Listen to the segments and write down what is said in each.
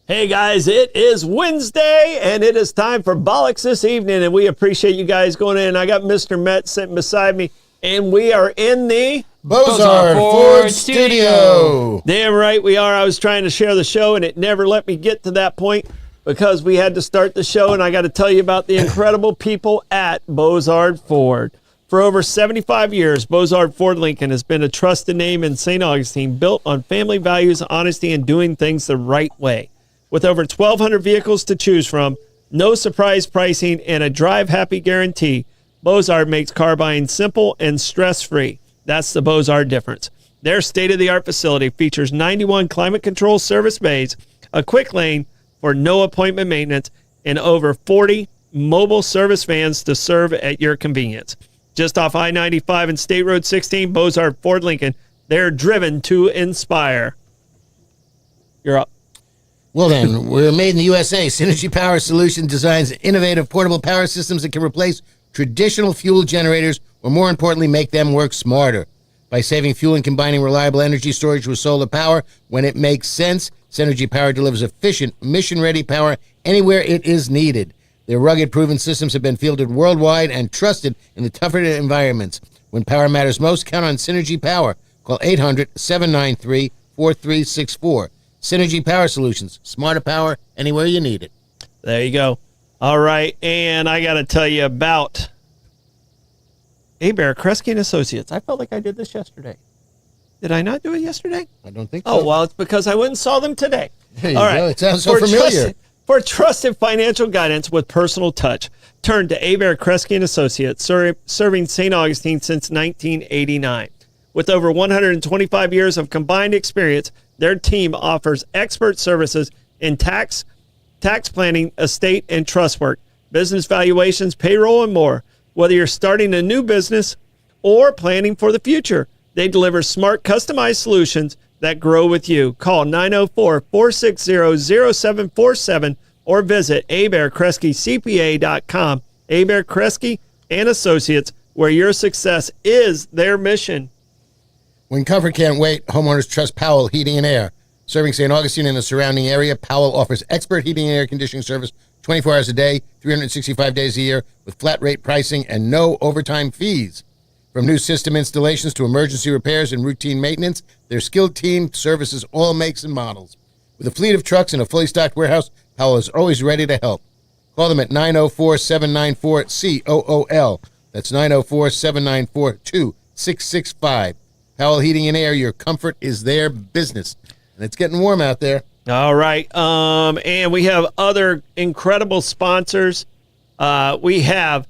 Hey guys, it is Wednesday and it is time for Bollocks this evening, and we appreciate you guys going in. I got Mr. Met sitting beside me, and we are in the Bozard Ford Studio. Damn right we are. I was trying to share the show and it never let me get to that point because we had to start the show, and I got to tell you about the incredible people at Bozard Ford. For over 75 years, Bozard Ford Lincoln has been a trusted name in St. Augustine, built on family values, honesty, and doing things the right way. With over 1,200 vehicles to choose from, no surprise pricing, and a drive-happy guarantee, Bozard makes car buying simple and stress-free. That's the Bozard difference. Their state-of-the-art facility features 91 climate-control service bays, a quick lane for no appointment maintenance, and over 40 mobile service vans to serve at your convenience. Just off I-95 and State Road 16, Bozard Ford Lincoln, they're driven to inspire. You're up. Well then, we're made in the USA. Synergy Power Solutions designs innovative portable power systems that can replace traditional fuel generators, or more importantly, make them work smarter. By saving fuel and combining reliable energy storage with solar power when it makes sense, Synergy Power delivers efficient, mission-ready power anywhere it is needed. Their rugged, proven systems have been fielded worldwide and trusted in the tougher environments. When power matters most, count on Synergy Power. Call 800-793-4364. Synergy Power Solutions. Smarter power anywhere you need it. There you go. All right, and I got to tell you about Bear Kresge and Associates. I felt like I did this yesterday. Did I not do it yesterday? I don't think so. Oh, well, it's because I went and saw them today. There you go. It sounds so familiar. For trusted financial guidance with personal touch, turn to Bear Kresge and Associates, serving St. Augustine since 1989. With over 125 years of combined experience, their team offers expert services in tax planning, estate and trust work, business valuations, payroll, and more. Whether you're starting a new business or planning for the future, they deliver smart, customized solutions that grow with you. Call 904-460-0747 or visit abearkresgecpa.com. Bear Kresge and Associates, where your success is their mission. When comfort can't wait, homeowners trust Powell Heating and Air. Serving St. Augustine and the surrounding area, Powell offers expert heating and air conditioning service 24 hours a day, 365 days a year, with flat rate pricing and no overtime fees. From new system installations to emergency repairs and routine maintenance, their skilled team services all makes and models. With a fleet of trucks and a fully stocked warehouse, Powell is always ready to help. Call them at 904-794-COOL. That's 904-794-2665. Powell Heating and Air, your comfort is their business. And it's getting warm out there. All right. And we have other incredible sponsors. We have,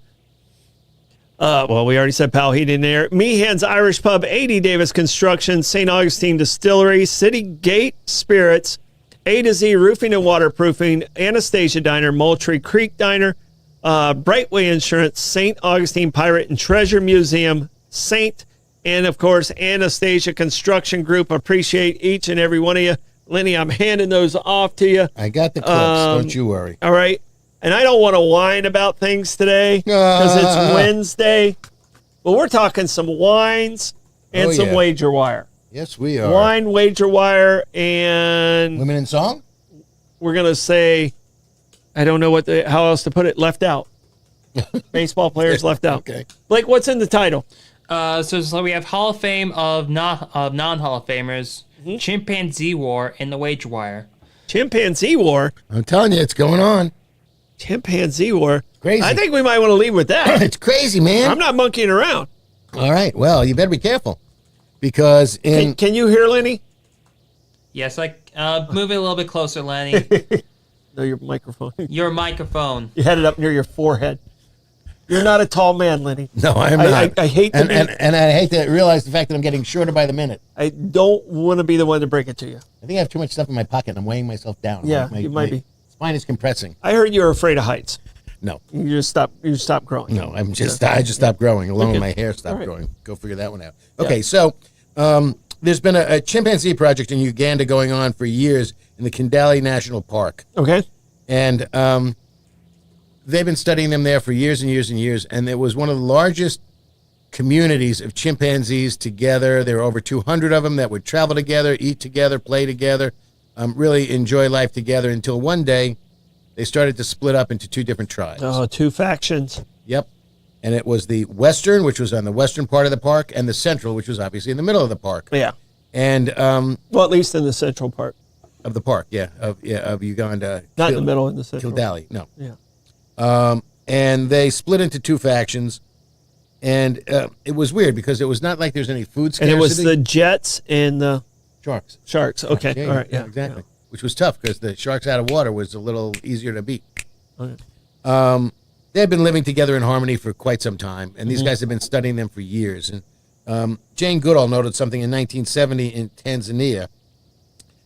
we already said Powell Heating and Air, Meehan's Irish Pub, 80 Davis Construction, St. Augustine Distillery, City Gate Spirits, A to Z Roofing and Waterproofing, Anastasia Diner, Moultrie Creek Diner, Brightway Insurance, St. Augustine Pirate and Treasure Museum, St. And, of course, Anastasia Construction Group. Appreciate each and every one of you. Lenny, I'm handing those off to you. I got the clips. Don't you worry. All right. And I don't want to whine about things today because it's Wednesday. But we're talking some wines and some wager wire. Yes, we are. Wine, wager wire, and... Women in Song? We're going to say, I don't know how else to put it, left out. Baseball players left out. Okay. Blake, what's in the title? So we have Hall of Fame of non-Hall of Famers, Chimpanzee War, and the Wager Wire. Chimpanzee War? I'm telling you, it's going on. Chimpanzee War? Crazy. I think we might want to leave with that. It's crazy, man. I'm not monkeying around. All right. Well, you better be careful because Can you hear Lenny? Yes, move it a little bit closer, Lenny. No, your microphone. Your microphone. You had it up near your forehead. You're not a tall man, Lenny. No, I'm not. I hate and I hate to realize the fact that I'm getting shorter by the minute. I don't want to be the one to break it to you. I think I have too much stuff in my pocket and I'm weighing myself down. Yeah, you might be. Spine is compressing. I heard you were afraid of heights. No. You just stopped growing. No, I just stopped growing, along with my hair stopped growing. Go figure that one out. Okay, so there's been a chimpanzee project in Uganda going on for years in the Kindali National Park. Okay. And they've been studying them there for years and years and years, and it was one of the largest communities of chimpanzees together. There were over 200 of them that would travel together, eat together, play together. really enjoy life together until one day they started to split up into two different tribes. Oh, two factions. Yep. And it was the western, which was on the western part of the park, and the central, which was obviously in the middle of the park. Yeah. And Well, at least in the central part. of the park, of Uganda. Not in the middle, in the central. Kildali, no. Yeah. And they split into two factions. And it was weird because it was not like there's any food scarcity. And it was the Jets and the Sharks. Sharks. Okay. Yeah, All right. Yeah. exactly. Which was tough because the sharks out of water was a little easier to beat. Okay. They had been living together in harmony for quite some time, and these guys had been studying them for years. And Jane Goodall noted something in 1970 in Tanzania.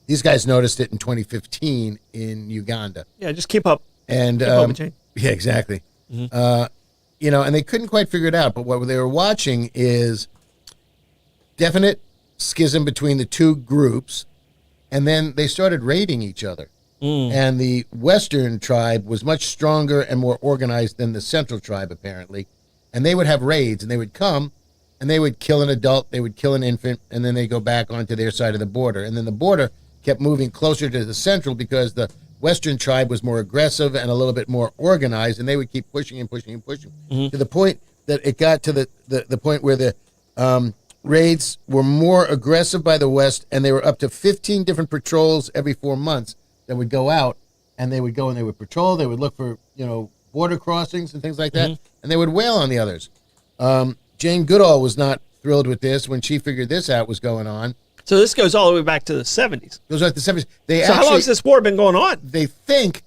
These guys noticed it in 2015 in Uganda. Yeah. Just keep up. And Keep up with Jane. yeah, exactly. And they couldn't quite figure it out. But what they were watching is definite schism between the two groups, and then they started raiding each other. And the Western tribe was much stronger and more organized than the Central tribe, apparently. And they would have raids, and they would come, and they would kill an adult, they would kill an infant, and then they go back onto their side of the border. And then the border kept moving closer to the Central because the Western tribe was more aggressive and a little bit more organized, and they would keep pushing and pushing and pushing to the point that it got to the point where the raids were more aggressive by the West, and they were up to 15 different patrols every 4 months that would go out, and they would go and they would patrol. They would look for, border crossings and things like that, and they would wail on the others. Jane Goodall was not thrilled with this when she figured this out was going on. So this goes all the way back to the 70s. It was like the 70s. So how long has this war been going on? They think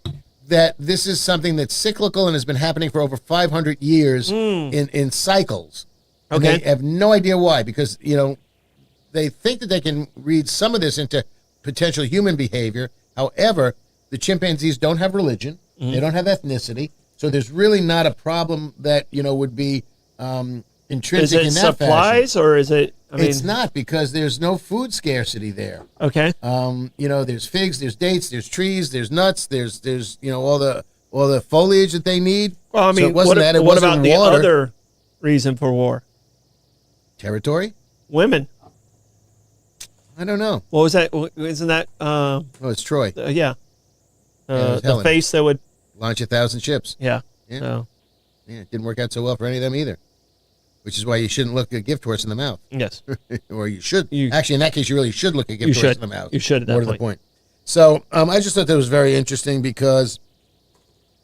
that this is something that's cyclical and has been happening for over 500 years in cycles. And Okay. they have no idea why, because, they think that they can read some of this into potential human behavior. However, the chimpanzees don't have religion. They don't have ethnicity. So there's really not a problem that, would be intrinsic Is it in that fashion. supplies or is it? It's not, because there's no food scarcity there. Okay. There's figs, there's dates, there's trees, there's nuts, there's all the foliage that they need. Well, I So mean, it wasn't that. It what wasn't about the water. other reason for war? Territory? Women. I don't know. What was that? Isn't that? Oh, it's Troy. Yeah. Yeah, it was The Helen. face that would. Launch 1,000 ships. Yeah. Yeah. So, Yeah, it didn't work out so well for any of them either. Which is why you shouldn't look a gift horse in the mouth. yes. Or you should. You- Actually, in that case, you really should look a gift You horse should. in the mouth. You should at that More to the point. point. So I just thought that was very interesting because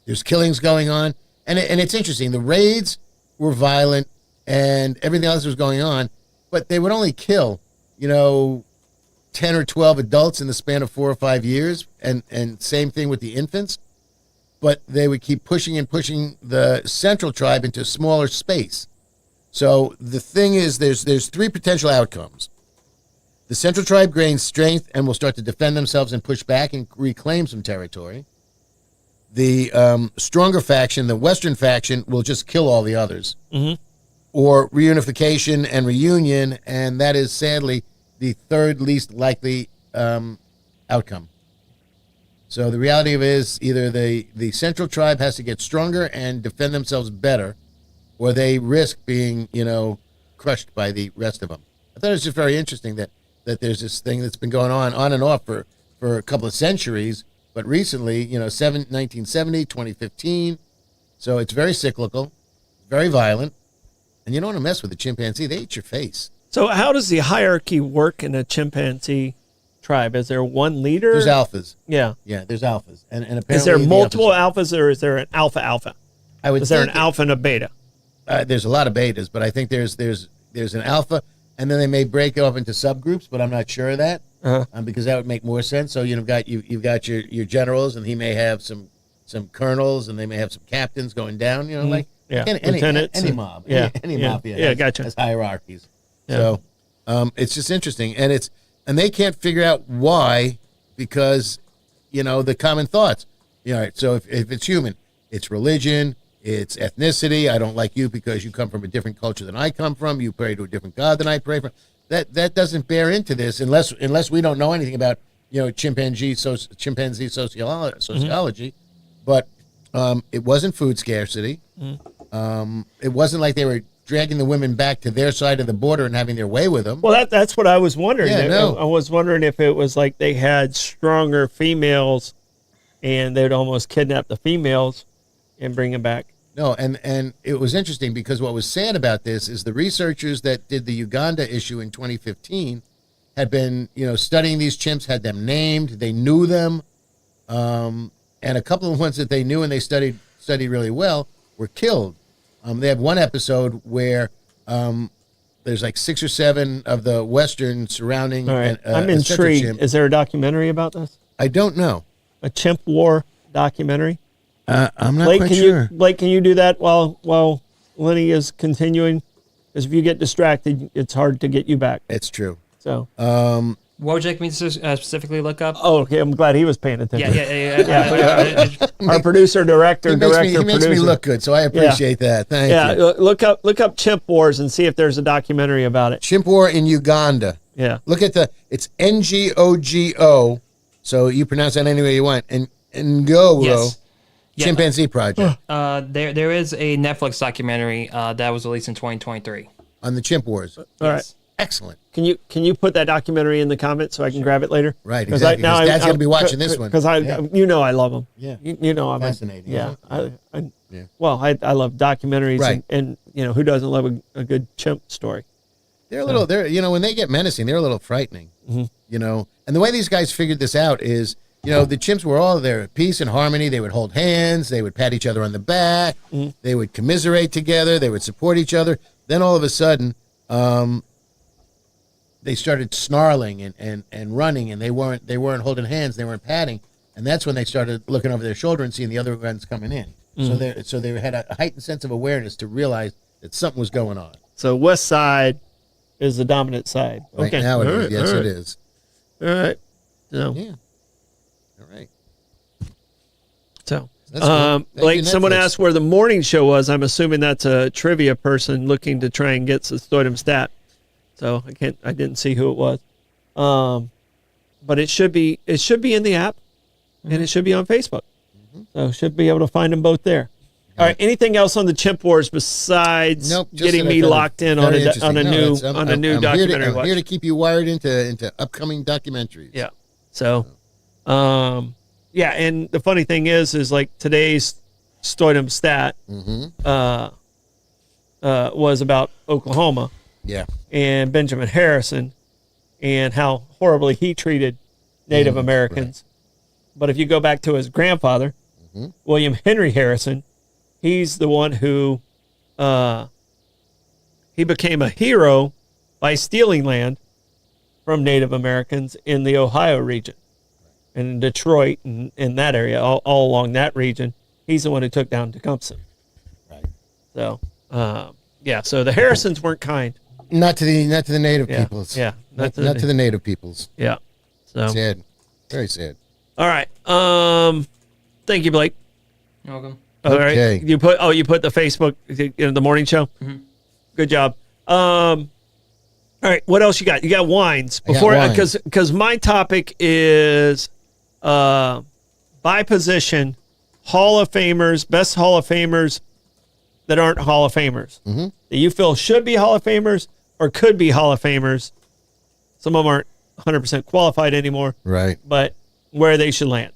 there's killings going on. And it's interesting. The raids were violent and everything else was going on. But they would only kill, 10 or 12 adults in the span of 4 or 5 years. And same thing with the infants. But they would keep pushing and pushing the Central tribe into smaller space. So the thing is, there's 3 potential outcomes. The Central tribe gains strength and will start to defend themselves and push back and reclaim some territory. The stronger faction, the Western faction, will just kill all the others. Or reunification and reunion, and that is sadly the third least likely outcome. So the reality of it is either the Central tribe has to get stronger and defend themselves better, or they risk being, crushed by the rest of them. I thought it was just very interesting that there's this thing that's been going on and off for a couple of centuries, but recently, 1970, 2015. So it's very cyclical, very violent, and you don't want to mess with a chimpanzee. They eat your face. So how does the hierarchy work in a chimpanzee tribe? Is there one leader? There's alphas. Yeah. Yeah, there's alphas. And apparently Is there the multiple alphas or is there an alpha? I would Is there an think alpha and a beta? there's a lot of betas, but I think there's an alpha, and then they may break it up into subgroups, but I'm not sure of that because that would make more sense. So you've got your generals, and he may have some colonels, and they may have some captains going down. Like Lieutenants any and- mob, yeah, any yeah, mafia. yeah, has, gotcha. has hierarchies. Yeah. So it's just interesting, and they can't figure out why because the common thoughts. So if it's human, it's religion. It's ethnicity. I don't like you because you come from a different culture than I come from. You pray to a different God than I pray for. That doesn't bear into this unless we don't know anything about chimpanzee sociology. But it wasn't food scarcity. It wasn't like they were dragging the women back to their side of the border and having their way with them. Well, that's what I was wondering. Yeah, no. I was wondering if it was like they had stronger females and they'd almost kidnap the females and bring them back. No, and it was interesting because what was sad about this is the researchers that did the Uganda issue in 2015 had been, studying these chimps, had them named, they knew them, and a couple of ones that they knew and they studied really well were killed. They have one episode where there's like 6 or 7 of the Western surrounding. All right. I'm a center intrigued. chimp. Is there a documentary about this? I don't know. A chimp war documentary? I'm not Blake, quite can sure. Blake, can you do that while Lenny is continuing? Because if you get distracted, it's hard to get you back. It's true. So, What would you like me to specifically look up? oh, okay. I'm glad he was paying attention. Yeah. Our producer, director, He makes me look good, so I appreciate that. Thank you. Look up Chimp Wars and see if there's a documentary about it. Chimp war in Uganda. Yeah. Look at it's NGOGO, so you pronounce that any way you want. And Ngoro, Yes. Yeah. Chimpanzee Project There is a Netflix documentary that was released in 2023. on the chimp wars. All right. Excellent. Can you put that documentary in the comments so I can grab it later? Right, exactly, 'cause Dad's gonna be watching this one. Because I love them. Yeah. You know I'm Fascinating, Yeah. Yeah. Well, I love documentaries, Right. and who doesn't love a good chimp story? They're a little, when they get menacing, they're a little frightening, And the way these guys figured this out is, the chimps were all there at peace and harmony. They would hold hands. They would pat each other on the back. They would commiserate together. They would support each other. Then all of a sudden, they started snarling and running, and they weren't holding hands. They weren't patting. And that's when they started looking over their shoulder and seeing the other ones coming in. So they had a heightened sense of awareness to realize that something was going on. So West Side is the dominant side. Right Okay. now it All is. right, Yes, all it right. is. All right. So, Yeah. All right. so That's good. Thank like you, someone Netflix. asked where the morning show was. I'm assuming that's a trivia person looking to try and get the Stoidum stat. So I didn't see who it was. But it should be in the app, and it should be on Facebook. So should be able to find them both there. All right. Anything else on the Chimp Wars besides Nope, just getting that I me thought it locked in very on interesting. a No, new that's- on a new I'm documentary? I'm here to keep you wired into upcoming documentaries. Yeah. So, yeah, and the funny thing is like today's Stoidum stat was about Oklahoma Yeah. and Benjamin Harrison and how horribly he treated Native Americans. But if you go back to his grandfather, William Henry Harrison, he's the one who he became a hero by stealing land from Native Americans in the Ohio region and in Detroit and in that area, all along that region. He's the one who took down Tecumseh. Right. So, yeah, so the Harrisons weren't kind. Not to the native Yeah, peoples. yeah, Not to the native peoples. Yeah. So, Sad. Very sad. all right. Thank you, Blake. You're welcome. All right. Okay. You put the Facebook, the morning show. Good job. All right. What else you got? You got wines before wine. because my topic is by position Hall of Famers, best Hall of Famers that aren't Hall of Famers that you feel should be Hall of Famers or could be Hall of Famers. Some of them aren't 100% qualified anymore, Right. but where they should land.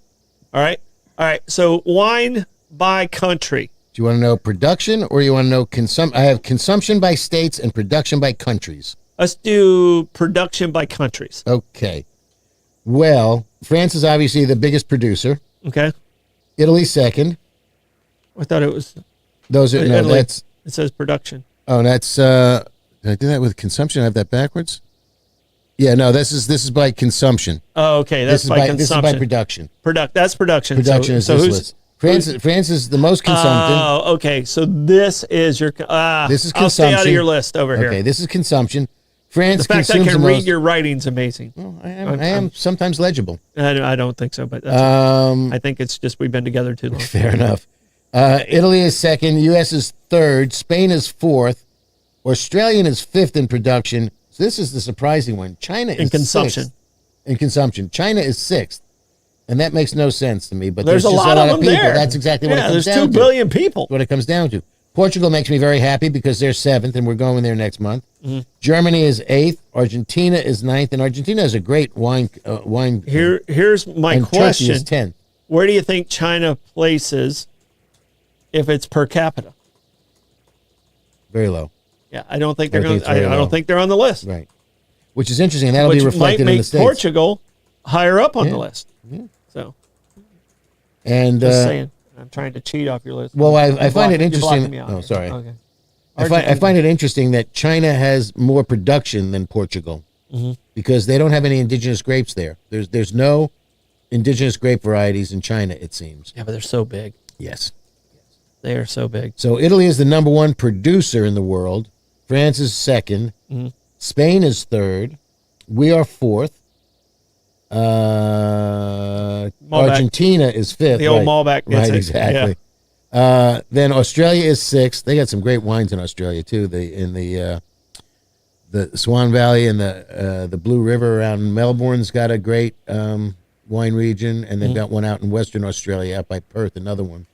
All right. All right. So wine by country. Do you want to know production or you want to know I have consumption by states and production by countries. Let's do production by countries. Okay. Well, France is obviously the biggest producer. Okay. Italy second. I thought it was Those are no. Italy. That's It says production. that's. Did I do that with consumption? I have that backwards. Yeah. No. This is by consumption. Oh, okay. That's by This is by consumption. production. That's production. Production is so this who's, list. France is the most consumptive. Oh, okay. So this is your. This is I'll stay out of consumption. your list over here. Okay, this is consumption. France The fact I consumes can the read most. your writing's amazing. Well, I am sometimes legible. I don't think so, but that's, I think it's just we've been together too long. Fair enough. Italy is second. U.S. is third. Spain is fourth. Australian is fifth in production. So this is the surprising one. China is In consumption. sixth. In consumption. China is sixth. And that makes no sense to me. But There's a just lot of them people. there. That's exactly what it Yeah, comes there's down 2 to. billion people. What it comes down to. Portugal makes me very happy because they're 7th, and we're going there next month. Germany is 8th. Argentina is 9th, and Argentina has a great wine. Here's my and question. Turkey is 10th. Where do you think China places if it's per capita? Very low. Yeah, I don't think they're going. I very low. don't think they're on the list. Right. Which is interesting. And that'll Which be might reflected in make the States. Portugal higher up on the list. Yeah. So, And just saying, I'm trying to cheat off your list. well, I find it You're interesting. blocking me out. Oh, sorry. Okay. I find it interesting that China has more production than Portugal because they don't have any indigenous grapes there. There's no indigenous grape varieties in China, it seems. Yeah, but they're so big. Yes. They are so big. So Italy is the number 1 producer in the world. France is 2nd. Spain is 3rd. We are 4th. Argentina is 5th. The old right. Malbec. That's Right, it. exactly. Then Australia is 6th. They got some great wines in Australia too. The Swan Valley and the Blue River around Melbourne's got a great wine region, and they've got one out in Western Australia, out by Perth, another one.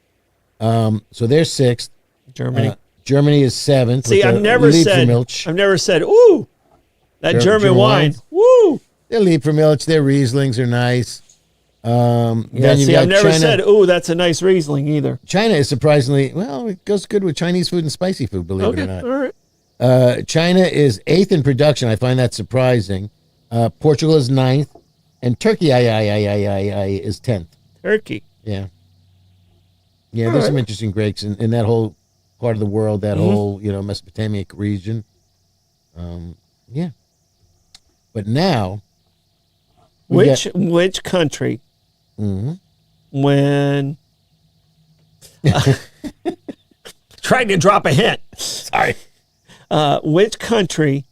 So they're 6th. Germany. Germany is 7th. See, with I've the never said. Liebfraumilch. I've never said. Ooh, that German German wine. wines? Woo. Their Liebfraumilch, their Rieslings are nice. Yeah. Then you've See, got I've never China. said. Ooh, that's a nice Riesling either. China is surprisingly, well, it goes good with Chinese food and spicy food, believe it Okay. or not. All right. China is 8th in production. I find that surprising. Portugal is 9th. And Turkey is 10th. Turkey. Yeah. Yeah, there's some interesting grapes in that whole part of the world, that whole, Mesopotamic region. Yeah. But now, Which country? When trying to drop a hint. Sorry. Which country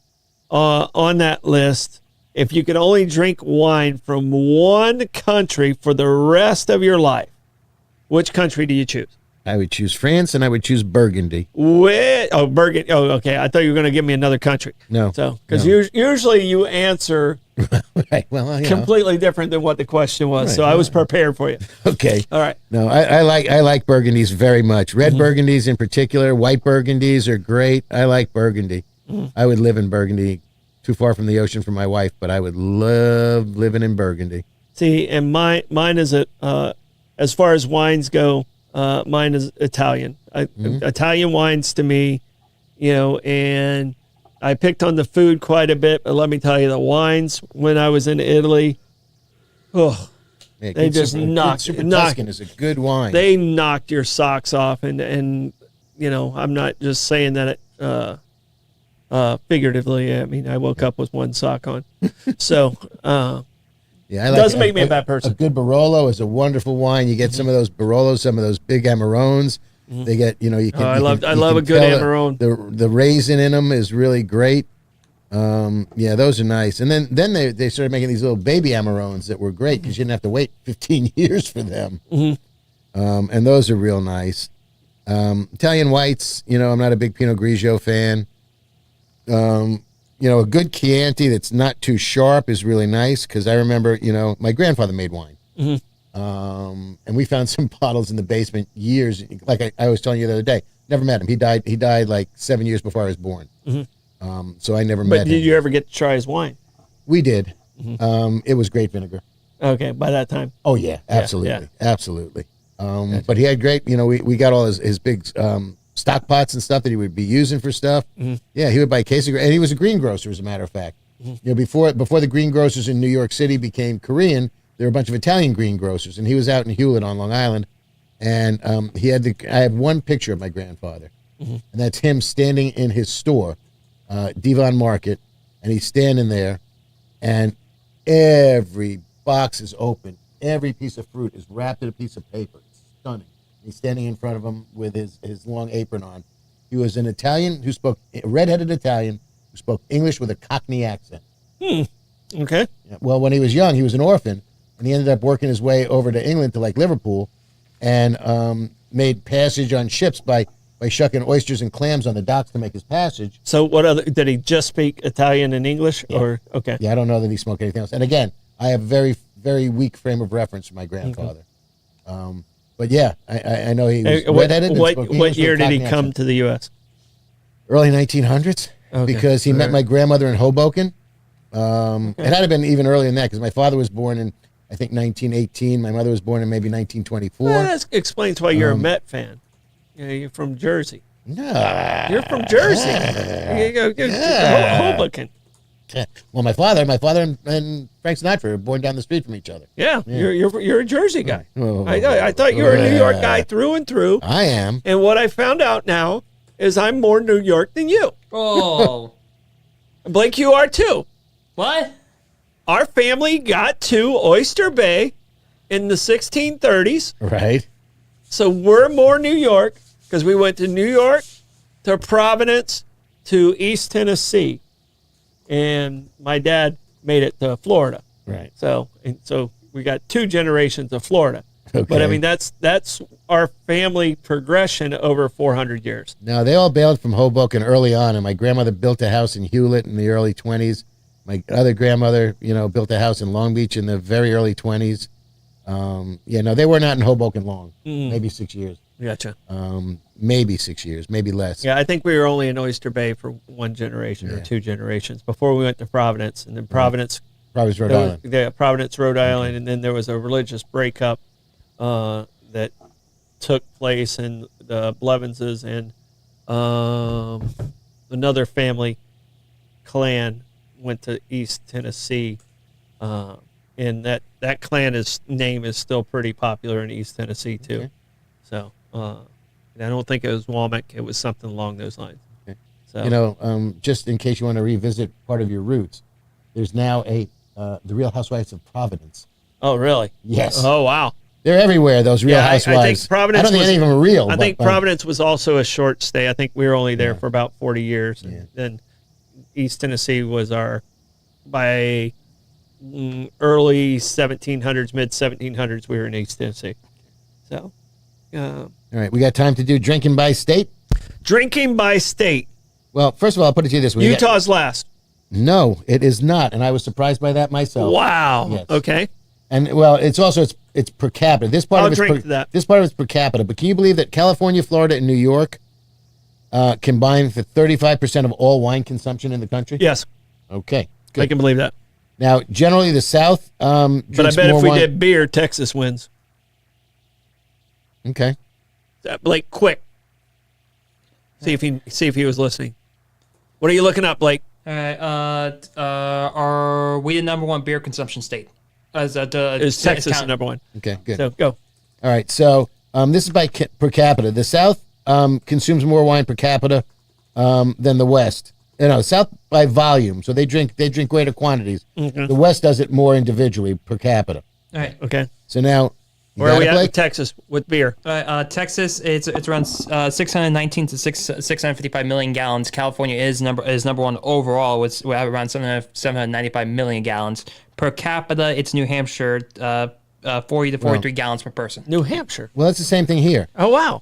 on that list? If you could only drink wine from one country for the rest of your life, which country do you choose? I would choose France, and I would choose Burgundy. Burgundy. Oh, okay. I thought you were going to give me another country. No. So, because usually you answer Right. Well, completely different than what the question was. Right, So I was prepared for you. Okay. All right. No, I like Burgundies very much. Red Burgundies in particular. White Burgundies are great. I like Burgundy. I would live in Burgundy. Too far from the ocean for my wife, but I would love living in Burgundy. See, and mine is as far as wines go, mine is Italian. Italian wines to me, and I picked on the food quite a bit, but let me tell you, the wines when I was in Italy, Yeah, they just knocked. Super Tuscan is a good wine. They knocked your socks off, and I'm not just saying that figuratively. I mean, I woke up with one sock on, so yeah, I like doesn't make me a bad person. A good Barolo is a wonderful wine. You get some of those Barolos, some of those big Amarones. They get, you can. I love you a can good tell Amarone. The raisin in them is really great. Yeah, those are nice. And then they started making these little baby Amarones that were great because you didn't have to wait 15 years for them. And those are real nice. Italian whites, I'm not a big Pinot Grigio fan. A good Chianti that's not too sharp is really nice because I remember, my grandfather made wine. And we found some bottles in the basement years, like I was telling you the other day. Never met him. He died like 7 years before I was born. So I never met him. But did you ever get to try his wine? We did. It was great vinegar. Okay, by that time. Oh yeah, absolutely, yeah. absolutely. But he had great. we got all his big stock pots and stuff that he would be using for stuff. Yeah, he would buy a case of, and he was a greengrocer, as a matter of fact. Before the greengrocers in New York City became Korean, there were a bunch of Italian greengrocers, and he was out in Hewlett on Long Island, and I have one picture of my grandfather, and that's him standing in his store, Devon Market, and he's standing there, and every box is open, every piece of fruit is wrapped in a piece of paper. It's stunning. He's standing in front of him with his long apron on. He was an Italian a redheaded Italian who spoke English with a Cockney accent. Okay. Well, when he was young, he was an orphan, and he ended up working his way over to England to like Liverpool, and made passage on ships by shucking oysters and clams on the docks to make his passage. So what other, did he just speak Italian and English or okay? Yeah, I don't know that he smoked anything else. And again, I have a very, very weak frame of reference for my grandfather. But yeah, I know he was Hey, redheaded. and what spoke English year with a did he Cockney come accent. to the U.S.? Early 1900s, Okay. because he met my grandmother in Hoboken. It had to have been even earlier than that, because my father was born in, I think, 1918. My mother was born in maybe 1924. Well, that explains why you're a Met fan. You're from Jersey. No. You're from Jersey. Hoboken. Well, my father and Frank Sinatra were born down the street from each other. Yeah, you're a Jersey guy. Oh. I thought you were a New York guy through and through. I am. And what I found out now is I'm more New York than you. Oh. Blake, you are too. What? Our family got to Oyster Bay in the 1630s. Right. So we're more New York because we went to New York, to Providence, to East Tennessee. And my dad made it to Florida. Right. So we got 2 generations of Florida. Okay. But I mean, that's our family progression over 400 years. Now, they all bailed from Hoboken early on, and my grandmother built a house in Hewlett in the early 20s. My other grandmother, built a house in Long Beach in the very early 20s. They were not in Hoboken long. Maybe 6 years. Gotcha. Maybe 6 years, maybe less. Yeah, I think we were only in Oyster Bay for 1 generation or 2 generations before we went to Providence. And then Providence, Providence, Rhode Island. Providence, Rhode Island. And then there was a religious breakup that took place in the Blevinses and another family clan went to East Tennessee, and that clan name is still pretty popular in East Tennessee too. Okay. So and I don't think it was Womack; it was something along those lines. Okay. So Just in case you want to revisit part of your roots, there's now the Real Housewives of Providence. oh really? Yes. Oh wow. They're everywhere, those Real Housewives. I think Providence. I don't think any of them are real. I think Providence was also a short stay. I think we were only there for about 40 years, and then East Tennessee was by early 1700s, mid 1700s. We were in East Tennessee. So, All right, we got time to do drinking by state? drinking by state. Well, first of all, I'll put it to you this way. Utah's last. No, it is not, and I was surprised by that myself. Wow. Yes. Okay. And well, it's also it's per capita. This part I'll of it's drink to that. This part of it's per capita. But can you believe that California, Florida, and New York combine for 35% of all wine consumption in the country? Yes, Okay. I Good. can believe that. Now, generally, the South But I drinks bet more if we wine. did beer, Texas wins. Okay. Blake, quick. See if he was listening. What are you looking up, Blake? All right. Are we the number 1 beer consumption state? Is Texas the number 1? Okay. Good. So go. All right. So this is by per capita. The South consumes more wine per capita than the West. South by volume, so they drink greater quantities. Mm-hmm. The West does it more individually per capita. All right. Okay. So now, Where are we at Blake? with Texas with beer? Texas, it's around 619 to 655 million gallons. California is number 1 overall. We have around 795 million gallons per capita. It's New Hampshire, 40 to 43 gallons per person. New Hampshire. Well, that's the same thing here. Oh wow.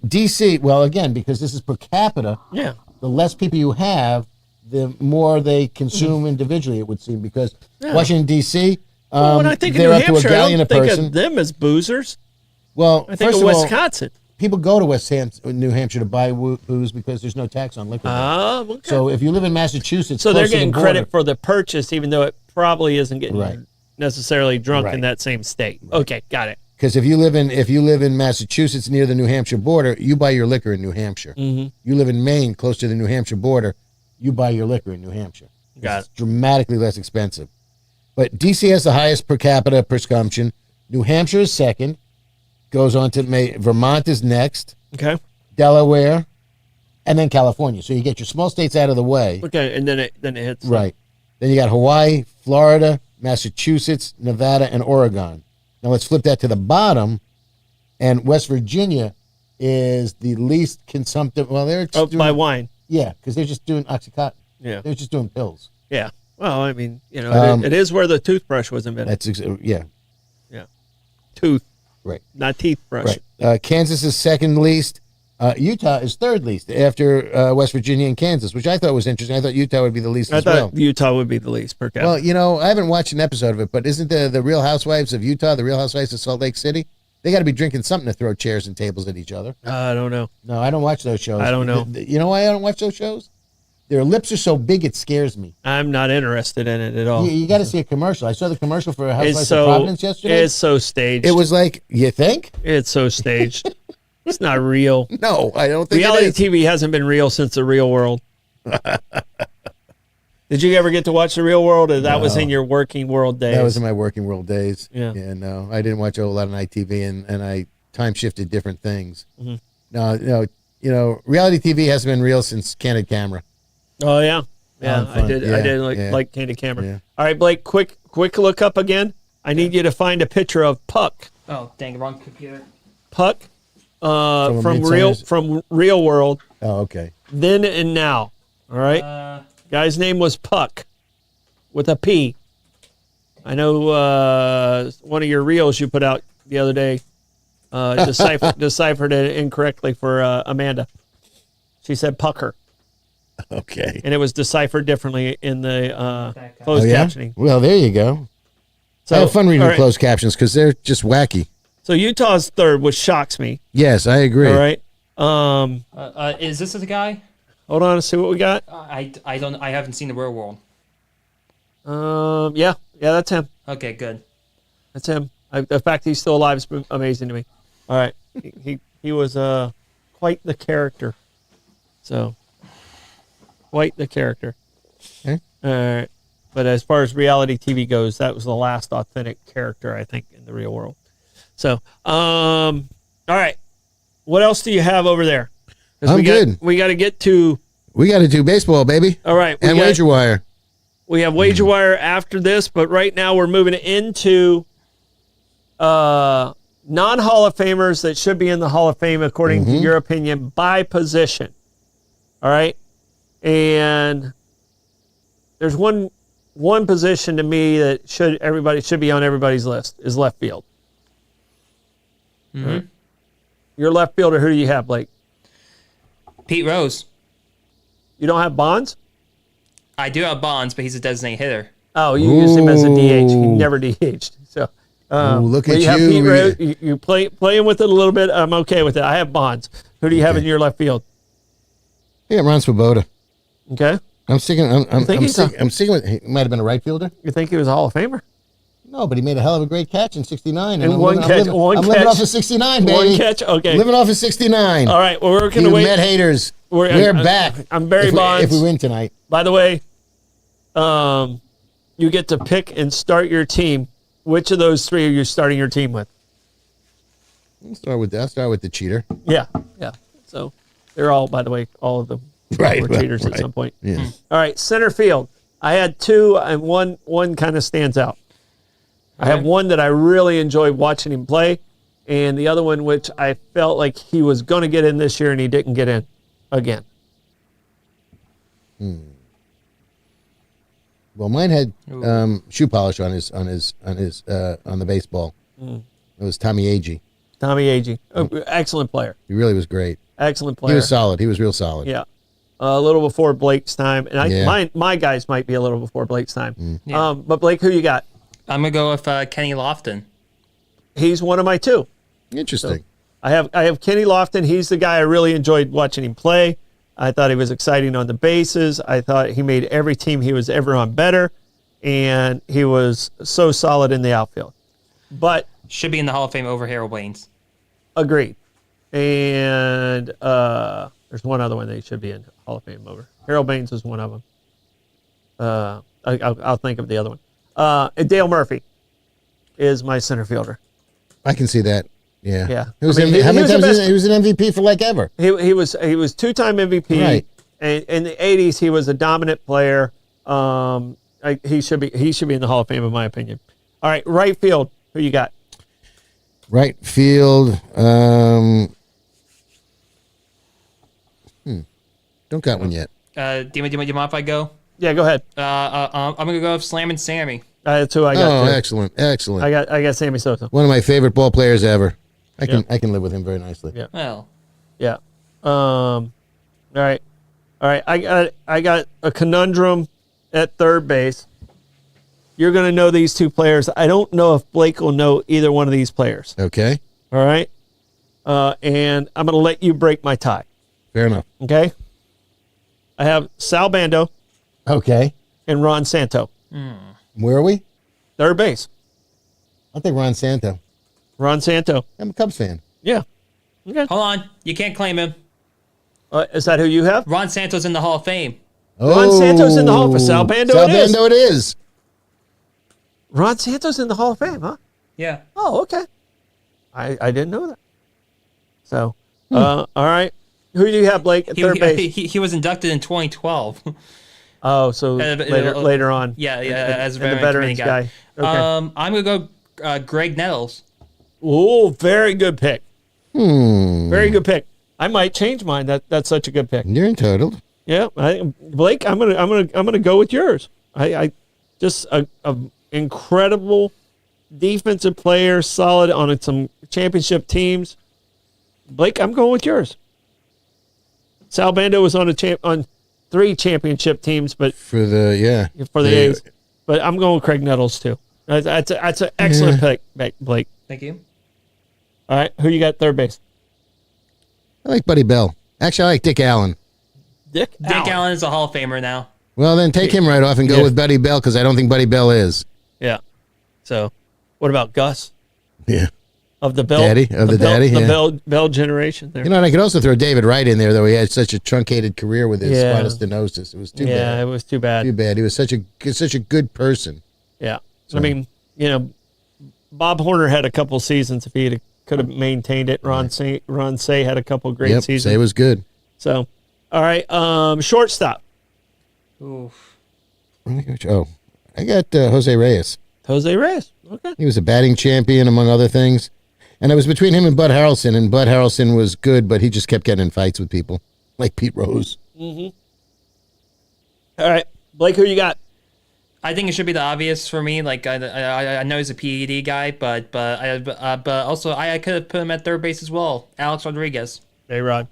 DC, well, again, because this is per capita, Yeah. the less people you have, the more they consume individually, it would seem, because Washington, D.C., When I think of they're New up to a Hampshire, I gallon don't a think person. of them as boozers. Well, I think first of of all, Wisconsin. people go to New Hampshire to buy booze because there's no tax on liquor. Ah, okay. So if you live in Massachusetts, So they're close to the getting border- credit for the purchase, even though it probably isn't getting Right. necessarily drunk in Right. that same state. Okay, got it. Because if you live in Massachusetts near the New Hampshire border, you buy your liquor in New Hampshire. Mm-hmm. You live in Maine, close to the New Hampshire border, you buy your liquor in New Hampshire. Got It's dramatically less expensive. But DC has the highest per capita consumption. New Hampshire is second. Goes on to Vermont is next. Okay. Delaware, and then California. So you get your small states out of the way. Okay, and then it hits. Right. Then you got Hawaii, Florida, Massachusetts, Nevada, and Oregon. Now let's flip that to the bottom, and West Virginia is the least consumptive. Well, they're just by wine. Yeah, because they're just doing OxyContin. Yeah. They're just doing pills. Yeah. Well, I mean, it is where the toothbrush was invented. Yeah, Yeah. Tooth, right. not teeth brush. Right. Kansas is second least. Utah is third least after West Virginia and Kansas, which I thought was interesting. I thought Utah would be the least I as thought well. Utah would be the least per capita. Well, I haven't watched an episode of it, but isn't the Real Housewives of Utah, the Real Housewives of Salt Lake City? They got to be drinking something to throw chairs and tables at each other. I don't know. No, I don't watch those shows. I don't know. You know why I don't watch those shows? Their lips are so big it scares me. I'm not interested in it at all. You got to see a commercial. I saw the commercial for Housewives It's of Providence yesterday. It's so staged. It was like, you think? It's so staged. It's not real. No, I don't think Reality it is. TV hasn't been real since the Real World. Did you ever get to watch the Real World, or that was in your working world days? That was in my working world days. Yeah. No, I didn't watch a whole lot of night TV, and I time shifted different things. Mm-hmm. No, reality TV hasn't been real since Candid Camera. Oh yeah, yeah. Fun. I did. Yeah, I did yeah. like Candid Camera. Yeah. All right, Blake. Quick look up again. I need you to find a picture of Puck. Oh, dang, wrong computer. Puck, From from Midsummer's- Real World. Oh, okay. Then and now. All right. Guy's name was Puck, with a P. I know one of your reels you put out the other day deciphered it incorrectly for Amanda. She said Pucker, Okay. and it was deciphered differently in the Oh, closed yeah? captioning. Well, there you go. So, I have fun reading all right. closed captions because they're just wacky. So Utah's third, which shocks me. Yes, I agree. All right. Is this the guy? Hold on, let's see what we got. I haven't seen the Real World. Yeah, that's him. Okay, good. That's him. The fact he's still alive is amazing to me. All right, he was quite the character. So, quite the character. Okay. All right, but as far as reality TV goes, that was the last authentic character I think in the real world. So, all right, what else do you have over there? 'Cause I'm good. We got to get to. We got to do baseball, baby. All right, And wager wire. We have Wager Wire after this, but right now we're moving into non-Hall of Famers that should be in the Hall of Fame according to your opinion by position. All right? And there's one position to me that should be on everybody's list is left field. Mm-hmm. Right? Your left fielder, who do you have, Blake? Pete Rose. You don't have Bonds? I do have Bonds, but he's a designated hitter. Oh, you use him as a DH. He never DH'd. So, look but at have you. Pete Rose, you playing with it a little bit. I'm okay with it. I have Bonds. Who do you have in your left field? Yeah, Ron Swoboda. Okay. I'm sticking. I'm think sticking with. He might have been a right fielder. You think he was a Hall of Famer? No, but he made a hell of a great catch in '69. And I'm one living, catch. I'm living, One I'm catch. living off of '69, baby. One catch. Okay. Living off of '69. All right. Well, we're going to You wait. Met haters. We're back. I'm Barry if Bonds. If we win tonight. By the way, you get to pick and start your team. Which of those three are you starting your team with? I'll start with the cheater. Yeah. So they're all, by the way, all of them Right, were right, cheaters at right. some point. Yeah. All right, center field. I had two, and one kind of stands out. I have one that I really enjoyed watching him play, and the other one which I felt like he was going to get in this year, and he didn't get in again. Well, mine had shoe polish on the baseball. It was Tommy Agee. Tommy Agee, excellent player. He really was great. Excellent player. He was solid. He was real solid. Yeah. A little before Blake's time. And Yeah. my guys might be a little before Blake's time. Yeah. But Blake, who you got? I'm gonna go with Kenny Lofton. He's one of my two. Interesting. I have Kenny Lofton. He's the guy I really enjoyed watching him play. I thought he was exciting on the bases. I thought he made every team he was ever on better. And he was so solid in the outfield. But Should be in the Hall of Fame over Harold Baines. agreed. And there's one other one that he should be in Hall of Fame over. Harold Baines was one of them. I'll think of the other one. And Dale Murphy is my center fielder. I can see that. Yeah. Yeah. He was I mean, how he many was the times best- he was an MVP for like ever? He was two-time MVP. Right. And in the 80s, he was a dominant player. He should be in the Hall of Fame, in my opinion. All right, right field. Who you got? Right field. Don't got one yet. Do you mind if I go? Yeah, go ahead. I'm gonna go with Slam and Sammy. That's who I got. Oh, too. excellent. I got Sammy Sosa. One of my favorite ball players ever. I Yeah. can live with him very nicely. Yeah. Well, Yeah. All right. I got a conundrum at third base. You're going to know these two players. I don't know if Blake will know either one of these players. Okay. All right. And I'm going to let you break my tie. Fair enough. Okay. I have Sal Bando Okay. and Ron Santo. Where are we? Third base. I'll take Ron Santo. Ron Santo. I'm a Cubs fan. Yeah. Okay. Hold on. You can't claim him. Is that who you have? Ron Santos in the Hall of Fame. Ron Santos in the Hall for Sal Bando. Sal it is. Bando it is. Ron Santos in the Hall of Fame, huh? Yeah. Oh, okay. I didn't know that. So, all right. Who do you have, Blake, at third base? He was inducted in 2012. Oh, so later on. Yeah, as a the veterans guy. Okay. I'm gonna go Greg Nettles. Oh, very good pick. Very good pick. I might change mine. That's such a good pick. You're entitled. Yeah, Blake, I'm gonna go with yours. I just a incredible defensive player, solid on some championship teams. Blake, I'm going with yours. Sal Bando was on on 3 championship teams, but For the A's. But I'm going with Craig Nettles too. That's an excellent pick, Blake. Thank you. All right, who you got third base? I like Buddy Bell. Actually, I like Dick Allen. Dick Allen is a Hall of Famer now. Well, then take him right off and go with Buddy Bell because I don't think Buddy Bell is. Yeah. So, what about Gus Yeah. of the Bell? Daddy? Of the daddy, the yeah. Bell generation there. You know, and I could also throw David Wright in there, though he had such a truncated career with his Yeah. spinal stenosis. It was too Yeah, bad. it was too bad. Too bad. He was such a good person. Yeah. I mean, Bob Horner had a couple seasons if he could have maintained it. Ron Say had a couple great Yep, seasons. Say was good. So, all right, shortstop. Oof. Oh, I got Jose Reyes. Jose Reyes. Okay. He was a batting champion, among other things. And I was between him and Bud Harrelson, and Bud Harrelson was good, but he just kept getting in fights with people, like Pete Rose. All right, Blake, who you got? I think it should be the obvious for me. Like I know he's a PED guy, but also I could have put him at third base as well. Alex Rodriguez, A-Rod.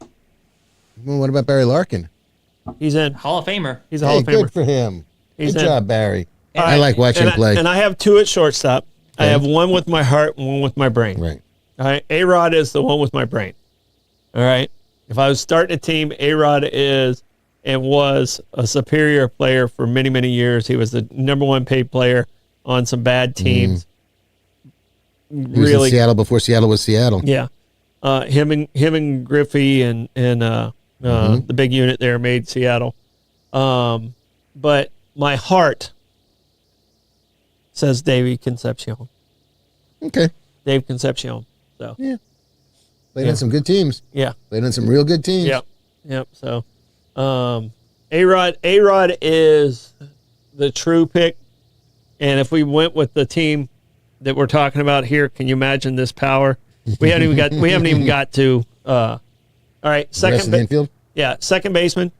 Well, what about Barry Larkin? He's in. Hall of Famer. He's a Hall of Hey, good Famer. for him. He's Good in. job, Barry. All I right, like watching him play. And I have 2 at shortstop. I Okay. have one with my heart and one with my brain. Right. All right, A-Rod is the one with my brain. All right. If I was starting a team, A-Rod is and was a superior player for many, many years. He was the number 1 paid player on some bad teams. He was in Seattle before Seattle was Seattle. Yeah. Him and Griffey and the big unit there made Seattle. But my heart says Davey Concepcion. Okay. Dave Concepcion. So Played on some good teams. yeah. Played on some real good teams. Yep. So A-Rod is the true pick. And if we went with the team that we're talking about here, can you imagine this power? We haven't even got to all right, The rest of the infield? second baseman,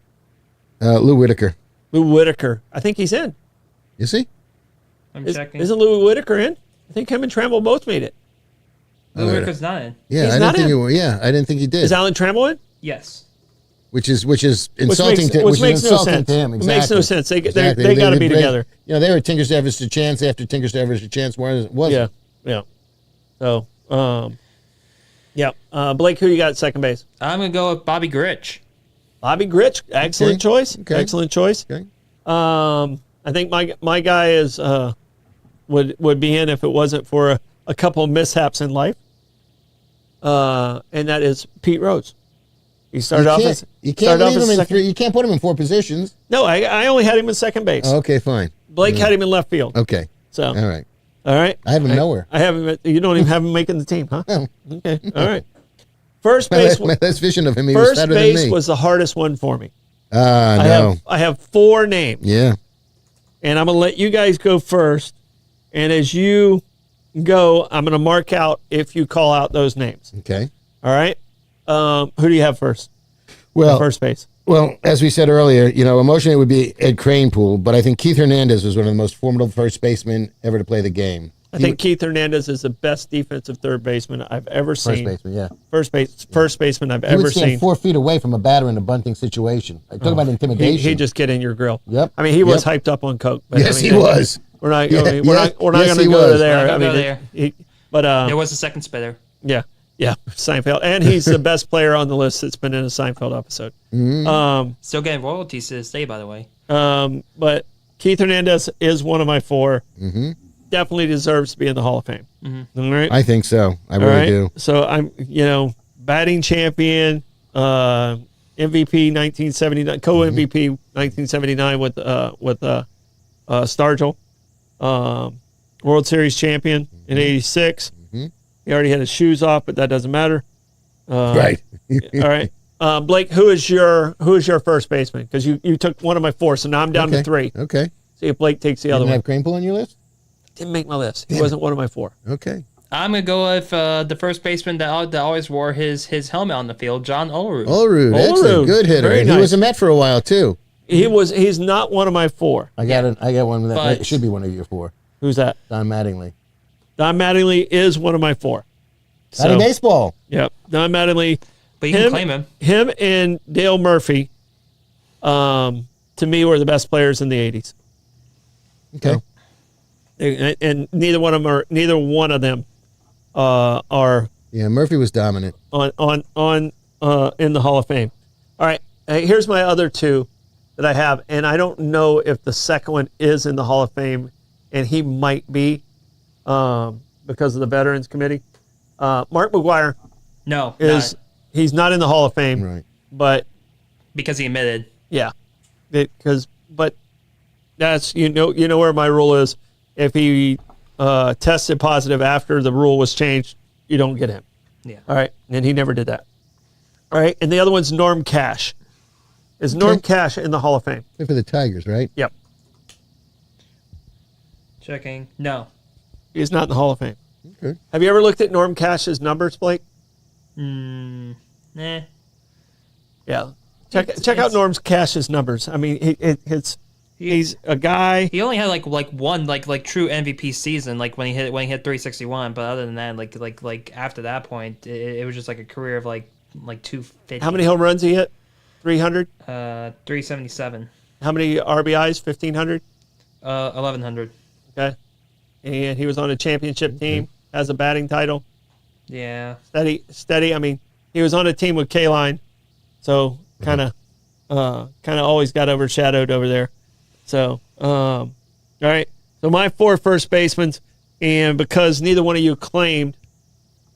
Lou Whitaker. Lou Whitaker. I think he's in. You see? I'm checking. Isn't Lou Whitaker in? I think him and Trammell both made it. Lou Whitaker's not in. Yeah, He's I not didn't think in. he were. Yeah, I didn't think he did. Is Alan Trammell in? Yes. Which is insulting to which makes no insulting sense. to him. It makes no Exactly. sense. They Exactly. got to be break- together. You know, they were Tinker's efforts to chance after Tinker's efforts to chance wasn't. Yeah. So, Blake, who you got at second base? I'm gonna go with Bobby Grich. Bobby Grich. Excellent choice. Okay. Excellent choice. Okay. I think my guy is would be in if it wasn't for a couple of mishaps in life. And that is Pete Rose. He started off as You can't started off leave as him in second. 3. You can't put him in 4 positions. No, I only had him in second base. Oh, okay, fine. Blake had him in left field. Okay. So All right. all right. I have him nowhere. I have him. You don't even have him making the team, huh? No. Okay. All right. First base. My last vision of him, he was First better than base me. was the hardest one for me. No. I have 4 names, Yeah. and I'm gonna let you guys go first. And as you go, I'm gonna mark out if you call out those names. Okay. All right. Who do you have first? Well, First base. Well, as we said earlier, emotionally it would be Ed Kranepool, but I think Keith Hernandez was one of the most formidable first basemen ever to play the game. I think Keith Hernandez is the best defensive third baseman I've ever First seen. baseman, yeah. First baseman I've He ever would stand seen. 4 feet away from a batter in a bunting situation. I talk about intimidation. He just get in your grill. Yep. I mean, he was Yep. hyped up on coke. But Yes, I mean, he was. We're not. Yeah, I mean, we're yeah. not. We're not Yes, going to he go was. there. Not I gonna mean, go there. but There was a second spitter. yeah. Yeah, Seinfeld, and he's the best player on the list that's been in a Seinfeld episode. Still getting royalties to this day, by the way. But Keith Hernandez is one of my 4. Definitely deserves to be in the Hall of Fame. All right, I think so. I really do. So I'm, batting champion, MVP 1979, co-MVP 1979 with Stargell, World Series champion in '86. He already had his shoes off, but that doesn't matter. Right. All right, Blake, who is your first baseman? Because you took one of my 4, so now I'm down to 3. Okay. See if Blake takes the other Didn't one. have Kranepool on your list? Didn't make my list. He wasn't one of my 4. Okay. I'm gonna go with the first baseman that always wore his helmet on the field, John Olerud. Olerud, excellent. Good hitter. Very And nice. he was a Met for a while, too. He's not one of my 4. I got one that But- it should be one of your 4. Who's that? Don Mattingly. Don Mattingly is one of my 4. Batting baseball. Yep, Don Mattingly. But you can claim him. Him and Dale Murphy, to me, were the best players in the '80s. Okay. And neither one of them are Yeah, Murphy was dominant. on in the Hall of Fame. All right, here's my other 2 that I have, and I don't know if the second one is in the Hall of Fame, and he might be because of the Veterans Committee. Mark McGuire No, he's not in the Hall of Fame, Right. but because he admitted. yeah, but that's you know where my rule is. If he tested positive after the rule was changed, you don't get him. Yeah. All right, and he never did that. All right, and the other one's Norm Cash. Is Norm Cash in the Hall of Fame? Good for the Tigers, right? Yep, Checking. No. he's not in the Hall of Fame. Okay. Have you ever looked at Norm Cash's numbers, Blake? Nah. Yeah, check out Norm Cash's numbers. I mean, he's a guy. He only had like one true MVP season, like when he hit 361. But other than that, like after that point, it was just like a career of like 250. How many home runs he hit? 300. 377. How many RBIs? 1,500. 1100. Okay, and he was on a championship team, has a batting title. Yeah. Steady. I mean, he was on a team with K-Line, so kind of always got overshadowed over there. So, all right. So my 4 first basemen, and because neither one of you claimed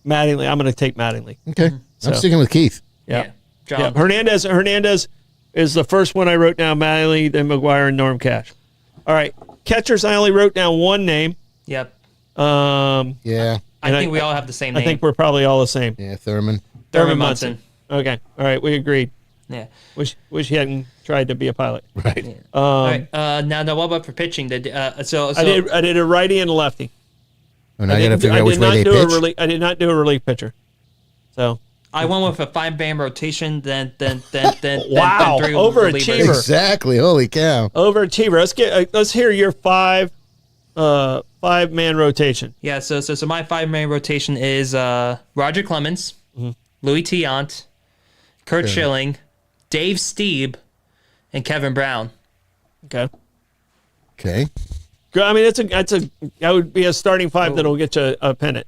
Mattingly, I'm going to take Mattingly. Okay. So- I'm sticking with Keith. Yeah. John. Yeah. Hernandez is the first one I wrote down. Mattingly, then McGuire, and Norm Cash. All right. Catchers, I only wrote down one name. Yep. Yeah. I think we all have the same name. I think we're probably all the same. Yeah, Thurman. Thurman Munson. Okay. All right. We agreed. Yeah. Wish he hadn't tried to be a pilot. Right. All right. Now, what about for pitching? So I did a righty and a lefty. Oh, now I got to figure out which way they pitch. I did not do a relief pitcher. So I went with a 5-man rotation. Then Wow. then 3 Overachiever. relievers. Exactly. Holy cow. overachiever. Let's hear your 5-man rotation. Yeah. So my 5-man rotation is Roger Clemens, Louis Tiant, Kurt Schilling, Dave Stieb, and Kevin Brown. Okay. Okay. I mean, that would be a starting 5 that'll get you a pennant.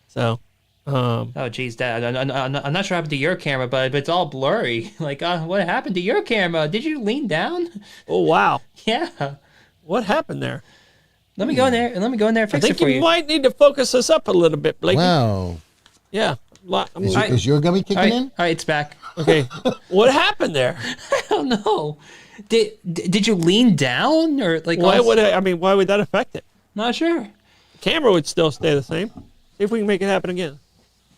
So, Oh, geez, Dad. I'm not sure what happened to your camera, but it's all blurry. Like, what happened to your camera? Did you lean down? oh wow, Yeah. what happened there? Let me go in there and I fix it think for you you. might need to focus this up a little bit, Blake. Wow. Yeah. Is your gummy kicking All right, in? all right, it's back. Okay. What happened there? I don't know. Did you lean down or like? Why would that affect it? Not sure. Camera would still stay the same. See if we can make it happen again.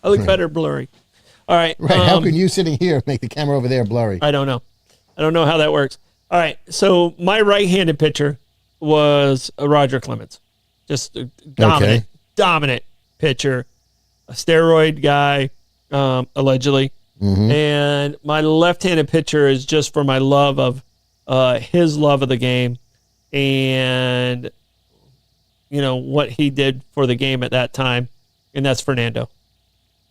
I look better blurry. All right. Right. How can you sitting here make the camera over there blurry? I don't know. I don't know how that works. All right. So my right-handed pitcher was Roger Clemens. Just a dominant pitcher, a steroid guy, allegedly. And my left-handed pitcher is just for my love of his love of the game and, what he did for the game at that time. And that's Fernando.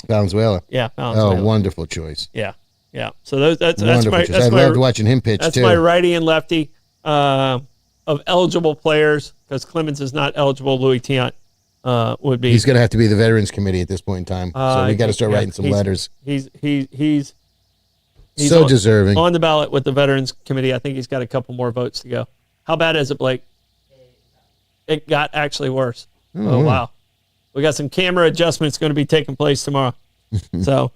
Valenzuela. Yeah. Valenzuela. Oh, wonderful choice. Yeah. Yeah. So that's Wonderful my, choice. that's I my, loved watching him pitch, that's too. my righty and lefty of eligible players, because Clemens is not eligible. Louis Tiant would be. He's going to have to be the Veterans Committee at this point in time. So we got to start writing some letters. He's so deserving. On the ballot with the Veterans Committee. I think he's got a couple more votes to go. How bad is it, Blake? It got actually worse. Oh, wow. We got some camera adjustments going to be taking place tomorrow. So,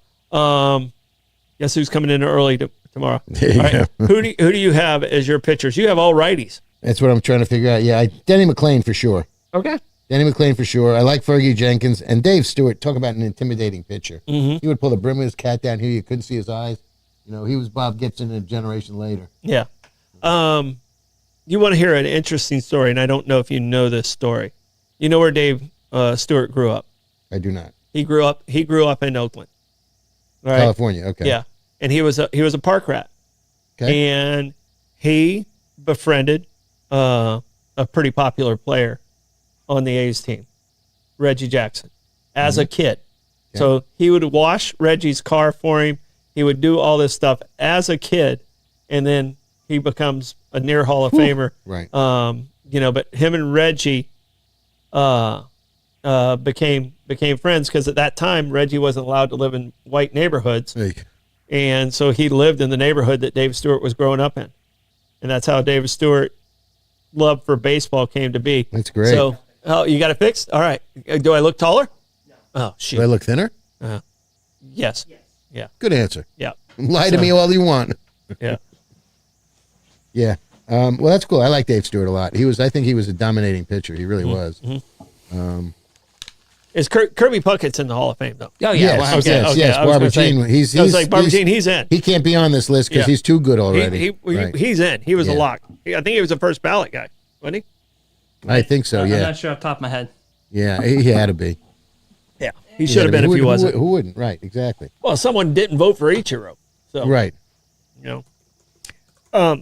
guess who's coming in early tomorrow? There you go. Who do you have as your pitchers? You have all righties. That's what I'm trying to figure out. Yeah, Denny McClain for sure. Okay. Danny McClain for sure. I like Fergie Jenkins and Dave Stewart. Talk about an intimidating pitcher. He would pull the brim of his cat down here. You couldn't see his eyes. You know, he was Bob Gibson a generation later. Yeah. You want to hear an interesting story, and I don't know if you know this story. You know where Dave Stewart grew up? I do not. He grew up in Oakland. All right? California. Okay. Yeah. And he was a park rat. Okay. And he befriended a pretty popular player on the A's team, Reggie Jackson, as a kid. Okay. So he would wash Reggie's car for him. He would do all this stuff as a kid, and then he becomes a near Hall of Famer. Right. But him and Reggie became friends because at that time Reggie wasn't allowed to live in white neighborhoods. Hey. And so he lived in the neighborhood that Dave Stewart was growing up in. And that's how David Stewart love for baseball came to be. That's great. So, you got it fixed? All right. Do I look taller? No. Oh, shoot. Do I look thinner? Yes. Yeah. Good answer. Yeah. Lie to me all you want. Yeah. Yeah. Well, that's cool. I like Dave Stewart a lot. I think he was a dominating pitcher. He really was. Is Kirby Puckett's in the Hall of Fame, though? Oh, yeah. Yes, Well, yes. I was Barbara gonna say- Jean. I was like, Barbara Jean, he's in. He can't be on this list because Yeah. he's too good already. Right. He's in. He was a Yeah. lock. I think he was a first ballot guy, wasn't he? I think so, I'm yeah. not sure off the top of my head. Yeah, he had to be. Yeah. He should have been if he wasn't. Who wouldn't? Right, exactly. Well, someone didn't vote for Ichiro. So, Right. you know. All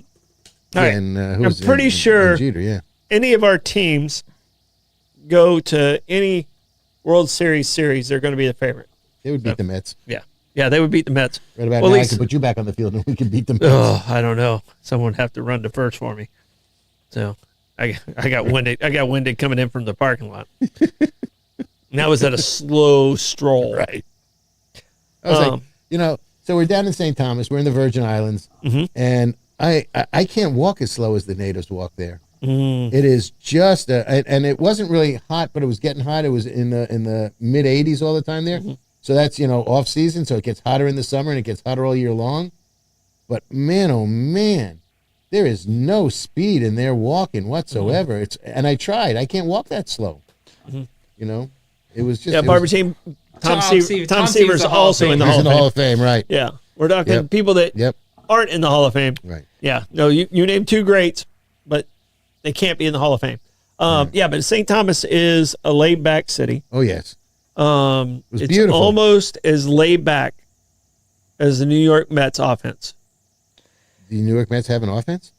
right. And I'm pretty sure Jeter, yeah. any of our teams go to any World Series, they're going to be the favorite. They would beat the Mets. Yeah. Yeah, they would beat the Mets. Right about Well, now, at I least- could put you back on the field and we could beat the Mets. Oh, I don't know. Someone would have to run to first for me. So I got winded. I got winded coming in from the parking lot. And that was at a slow stroll. Right. I was like, so we're down in St. Thomas. We're in the Virgin Islands. And I can't walk as slow as the natives walk there. It is just, and it wasn't really hot, but it was getting hot. It was in the mid 80s all the time there. So that's, off season. So it gets hotter in the summer and it gets hotter all year long. But man, oh man, there is no speed in their walking whatsoever. And I tried. I can't walk that slow. It was just. Yeah, Barbara Jean, Tom Seaver's also in the He's Hall in of the Fame. Hall of Fame, right? Yeah, we're talking people that aren't in the Hall of Fame. Right. Yeah, no, you named two greats, but they can't be in the Hall of Fame. Yeah, but St. Thomas is a laid-back city. Oh yes. It's beautiful. almost as laid back as the New York Mets offense. The New York Mets have an offense?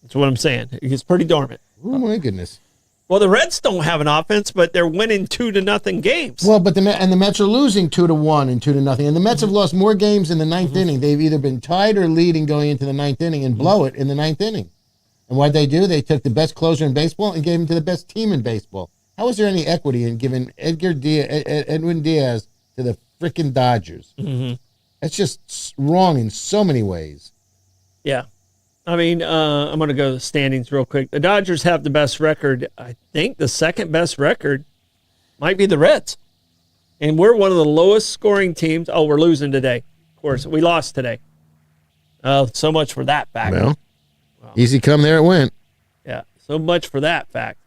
That's what I'm saying. It's pretty dormant. Oh my goodness. Well, the Reds don't have an offense, but they're winning 2-0 games. Well, but the Mets are losing 2-1 and 2-0, and the Mets have lost more games in the ninth inning. They've either been tied or leading going into the ninth inning and blow it in the ninth inning. And what they do? They took the best closer in baseball and gave him to the best team in baseball. How is there any equity in giving Edwin Diaz to the frickin' Dodgers? That's just wrong in so many ways. Yeah. I mean, I'm going to go to the standings real quick. The Dodgers have the best record. I think the second best record might be the Reds. And we're one of the lowest scoring teams. Oh, we're losing today. Of course, we lost today. So much for that fact. Well, easy come, there it went. Yeah, so much for that fact.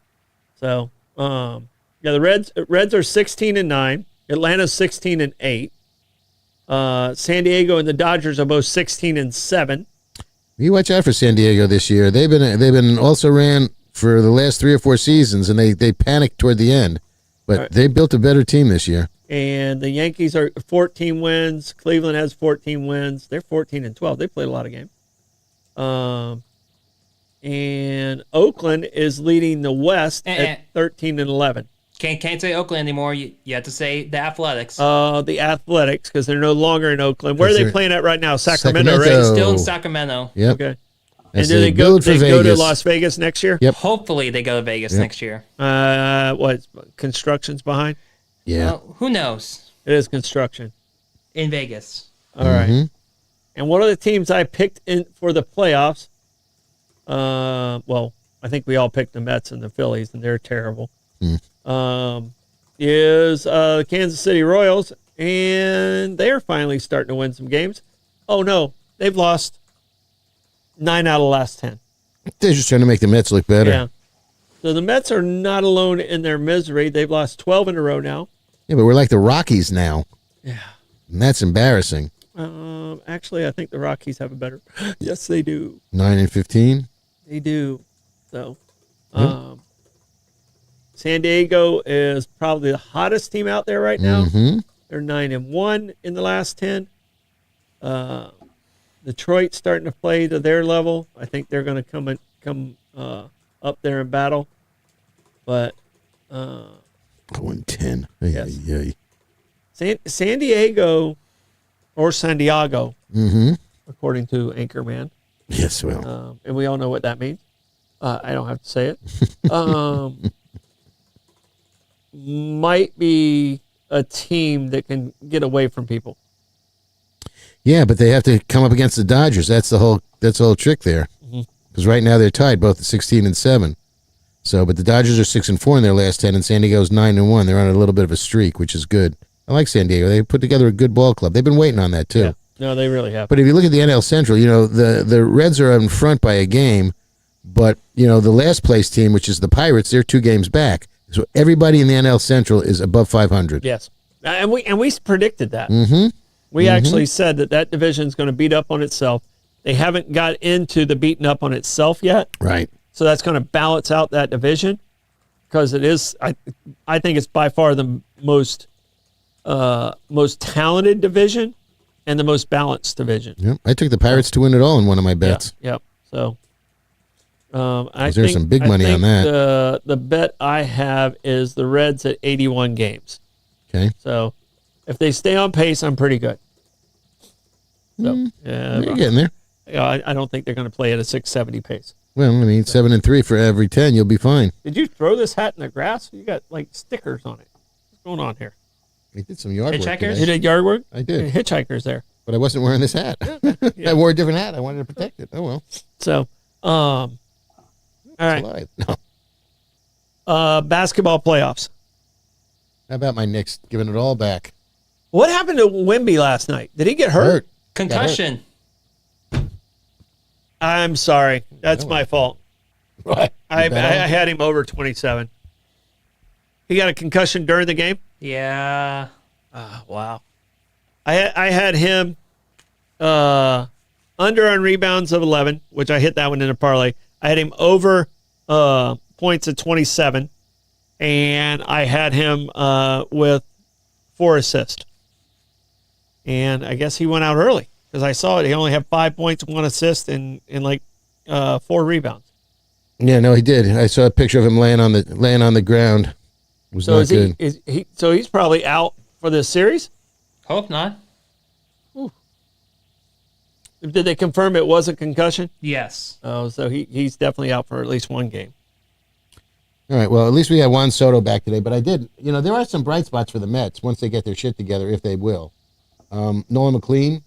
So, the Reds are 16-9. Atlanta's 16-8. San Diego and the Dodgers are both 16-7. You watch out for San Diego this year. They've been also ran for the last 3 or 4 seasons, and they panicked toward the end. But they built a better team this year. And the Yankees are 14 wins. Cleveland has 14 wins. They're 14-12. They played a lot of games. And Oakland is leading the West at 13-11. Can't say Oakland anymore. You have to say the Athletics. The Athletics, because they're no longer in Oakland. Where are they playing at right now? Sacramento, Sacramento. right? Still in Sacramento. Yep. Okay. And As do they go? build for They go to Vegas. Las Vegas next year? Yep. Hopefully they go to Vegas next year. What construction's behind? Yeah. Well, who knows? It is construction. In Vegas. All right. And one of the teams I picked in for the playoffs, well, I think we all picked the Mets and the Phillies, and they're terrible. Is the Kansas City Royals, and they're finally starting to win some games. Oh no, they've lost 9 out of the last 10. They're just trying to make the Mets look better. Yeah. So the Mets are not alone in their misery. They've lost 12 in a row now. Yeah, but we're like the Rockies now. Yeah. And that's embarrassing. Actually, I think the Rockies have a better. Yes, they do. 9-15. They do. So, San Diego is probably the hottest team out there right now. They're 9-1 in the last 10. Detroit's starting to play to their level. I think they're going to come up there in battle. But 1-10. Yes. San Diego, or San Diego, according to Anchorman. Yes, well. And we all know what that means. I don't have to say it. Might be a team that can get away from people. Yeah, but they have to come up against the Dodgers. That's the whole trick there. Because right now they're tied both at 16-7. So, but the Dodgers are 6-4 in their last 10, and San Diego's 9-1. They're on a little bit of a streak, which is good. I like San Diego. They put together a good ball club. They've been waiting on that too. Yeah. No, they really have. But if you look at the NL Central, the Reds are in front by a game, but the last place team, which is the Pirates, they're 2 games back. So everybody in the NL Central is above 500. Yes, and we predicted that. We actually said that division is going to beat up on itself. They haven't got into the beating up on itself yet. Right. So that's going to balance out that division because it is. I think it's by far the most talented division and the most balanced division. Yep. I took the Pirates to win it all in one of my bets. Yep. So There's some big money on that. The bet I have is the Reds at 81 games. Okay. So if they stay on pace, I'm pretty good. So You're getting there. I don't think they're going to play at a 670 pace. Well, 7-3 for every 10, you'll be fine. Did you throw this hat in the grass? You got like stickers on it. What's going on here? I did some yard work Hitchhikers? You today, did yard work? I did. Hitchhikers there. but I wasn't wearing this hat. I wore a different hat. I wanted to protect it. Oh, well. So, all right. Alive. No. Basketball playoffs. How about my Knicks giving it all back? What happened to Wemby last night? Did he get hurt? Concussion. I'm sorry. That's my fault. What? I had him over 27. He got a concussion during the game? Yeah. Wow. I had him under on rebounds of 11, which I hit that one in a parlay. I had him over points at 27, and I had him with 4 assists. And I guess he went out early because I saw it. He only had 5 points, 1 assist, and like 4 rebounds. Yeah, no, he did. I saw a picture of him laying on the ground. It was So not good. So he's probably out for this series? Hope not. Did they confirm it was a concussion? Yes. Oh, so he's definitely out for at least one game. All right, well, at least we had Juan Soto back today. But I did, there are some bright spots for the Mets once they get their shit together, if they will. Nolan McLean,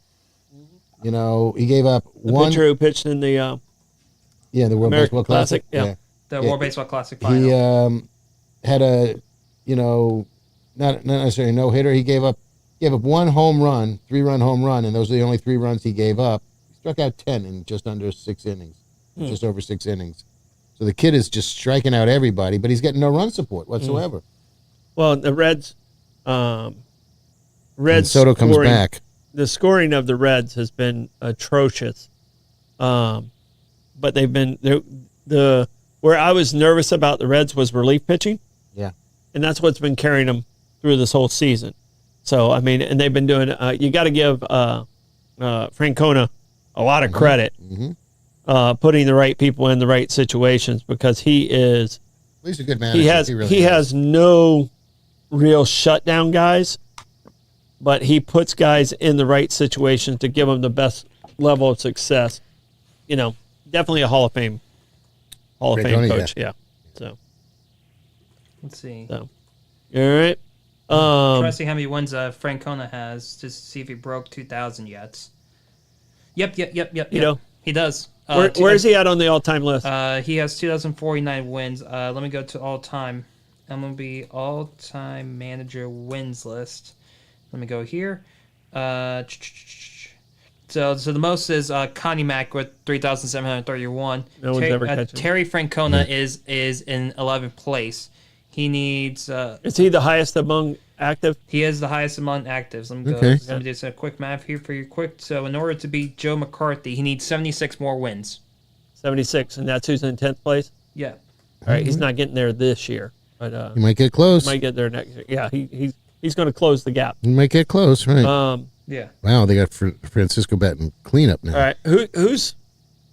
he gave up The one. pitcher who pitched in the The World American Baseball Classic. Classic, The Yeah. World Baseball Classic final. He had a, not necessarily no hitter. He gave up 1 home run, 3-run home run, and those are the only 3 runs he gave up. He struck out 10 in just under 6 innings, just over 6 innings. So the kid is just striking out everybody, but he's getting no run support whatsoever. Well, the Reds And Soto comes scoring, back. The scoring of the Reds has been atrocious. But they've been where I was nervous about the Reds was relief pitching. Yeah. And that's what's been carrying them through this whole season. So, and they've been doing, you got to give Francona a lot of credit, putting the right people in the right situations because he is, He's a good manager. he has no real shutdown guys, but he puts guys in the right situations to give them the best level of success. definitely a Hall of Fame Francona, coach. Yeah. So Let's see. all right. Try to see how many wins Francona has to see if he broke 2,000 yet. Yep. You know, He does. where is he at on the all-time list? He has 2,049 wins. Let me go to all-time. I'm going to be all-time manager wins list. Let me go here. So the most is Connie Mack with 3,731. No one's ever catching. Terry Francona is in 11th place. He needs. Is he the highest among active? He is the highest among actives. Let me go. Okay. Let me do some quick math here for you. Quick. So in order to beat Joe McCarthy, he needs 76 more wins. 76, and that's who's in 10th place. Yeah. All right, he's not getting there this year, but You might get close. might get there next year. Yeah, he's going to close the gap. You might get close, right? Yeah. Wow, they got Francisco batting cleanup now. All right, who's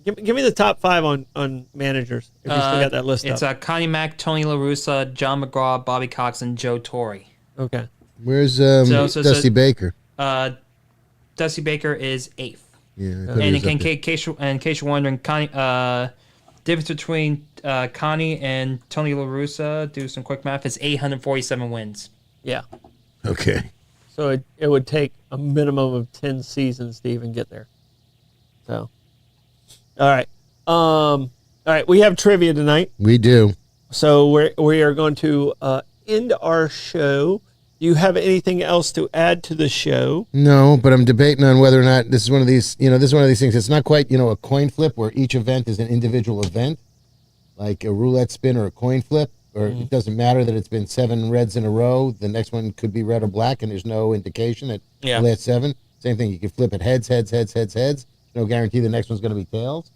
give me the top 5 on managers if you still got that list It's up. Connie Mack, Tony La Russa, John McGraw, Bobby Cox, and Joe Torre. Okay. Where's So- Dusty Baker? Dusty Baker is 8th. Yeah, I thought he And was in up there. case you're wondering, Connie, difference between Connie and Tony La Russa, do some quick math, is 847 wins. Yeah. Okay. So it would take a minimum of 10 seasons to even get there. So, all right. All right, we have trivia tonight. We do. So we are going to end our show. Do you have anything else to add to the show? No, but I'm debating on whether or not this is one of these, this is one of these things. It's not quite, a coin flip where each event is an individual event, like a roulette spin or a coin flip, or it doesn't matter that it's been 7 reds in a row. The next one could be red or black, and there's no indication that Yeah. the last 7. Same thing. You can flip it heads. No guarantee the next one's going to be tails.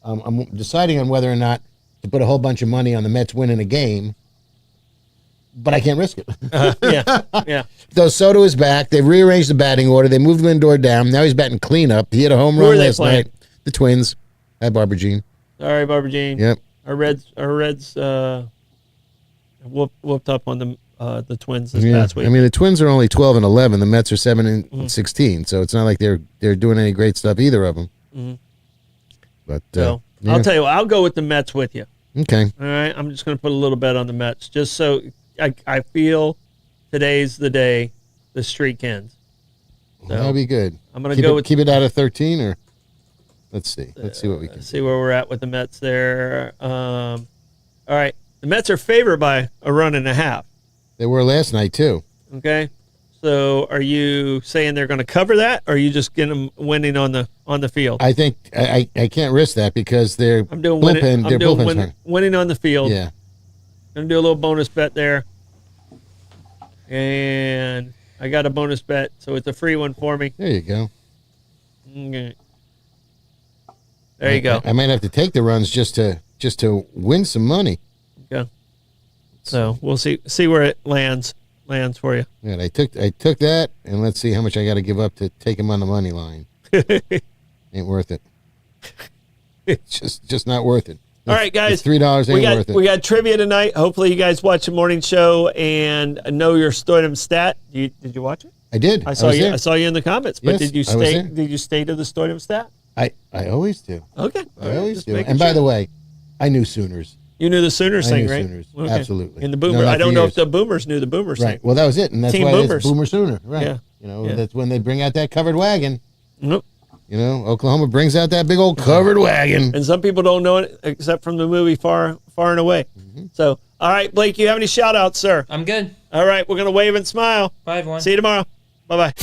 I'm deciding on whether or not to put a whole bunch of money on the Mets winning a game, but I can't risk it. Yeah. Though Soto is back. They've rearranged the batting order. They moved Lindor down. Now he's batting cleanup. He hit a home Who run are they last playing? night. The Twins. Hi, Barbara Jean. All right, Barbara Jean. Yep. Our Reds whooped up on the Twins this Yeah. past week. I mean, the Twins are only 12 and 11. The Mets are 7 and 16. So it's not like they're doing any great stuff, either of them. But so yeah. I'll tell you, I'll go with the Mets with you. Okay. All right, I'm just going to put a little bet on the Mets, just so I feel today's the day the streak ends. So That'll be good. I'm going to go with keep it out of 13, or let's see. Let's see what we can see where we're at with the Mets there. All right, the Mets are favored by a run and a half. They were last night too. Okay, so are you saying they're going to cover that, or are you just getting them winning on the field? I think I can't risk that because their I'm doing bullpen. winning. Their I'm doing bullpen's fine. winning on the field. Yeah. Gonna do a little bonus bet there, and I got a bonus bet, so it's a free one for me. There you go. Okay. There you go. I might have to take the runs just to win some money. Okay. So we'll see where it lands for you. Yeah, I took that, and let's see how much I got to give up to take him on the money line. Ain't worth it. It's just not worth it. All right, guys. $3 ain't worth it. We got trivia tonight. Hopefully, you guys watch the morning show and know your Stoidem stat. Did you watch it? I did. I saw was you. there. I saw you in the comments. But Yes, did you I was stay? there. Did you stay to the Stoidem stat? I always do. Okay. I always do. And by the way, I knew Sooners. You knew the Sooners I thing, knew right? Sooners. Absolutely. And the No, Boomer. not I don't for know years. if the Boomers knew the Boomers Right. thing. Well, that was it, and that's Team why Boomers. it's Boomer Sooner. Right. Yeah. Yeah. That's when they bring out that covered wagon. Nope. Oklahoma brings out that big old covered wagon. And some people don't know it except from the movie Far and Away. So, all right, Blake, you have any shout outs, sir? I'm good. All right, we're going to wave and smile. Bye, everyone. See you tomorrow. Bye-bye.